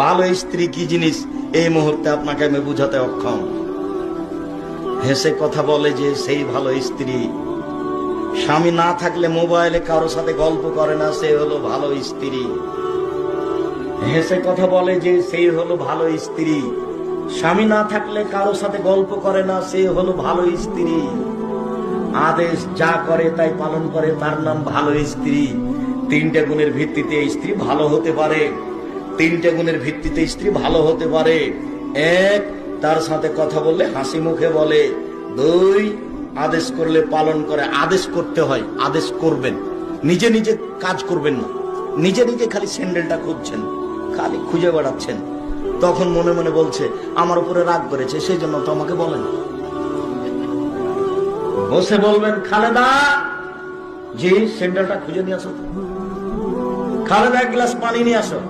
ভালো স্ত্রী কি জিনিস এই মুহূর্তে আপনাকে আমি বুঝাতে অক্ষম। হেসে কথা বলে যে সেই ভালো স্ত্রী। স্বামী না থাকলে মোবাইলে কারোর সাথে গল্প করে না, সে হলো ভালো স্ত্রী। হেসে কথা বলে যে সেই হলো ভালো স্ত্রী। স্বামী না থাকলে কারোর সাথে গল্প করে না, সে হলো ভালো স্ত্রী। আদেশ যা করে তাই পালন করে, তার নাম ভালো স্ত্রী। তিনটে গুণের ভিত্তিতে স্ত্রী ভালো হতে পারে। তিনটে গুণের ভিত্তিতে স্ত্রী ভালো হতে পারে। এক, তার সাথে কথা বললে হাসি মুখে বলে। দুই, আদেশ করলে পালন করে। আদেশ করতে হয়, আদেশ করবেন, নিজে নিজে কাজ করবেন না। নিজে নিজে খালি স্যান্ডেলটা খুঁজছেন, খালি খুঁজে বেড়াচ্ছেন। তখন মনে মনে বলছে আমার উপরে রাগ করেছে, সেই জন্য তো আমাকে বলেন। বসে বলবেন খালেদা জি স্যান্ডেলটা খুঁজে নিয়ে আসো, খালেদা এক গ্লাস পানি নিয়ে আসো।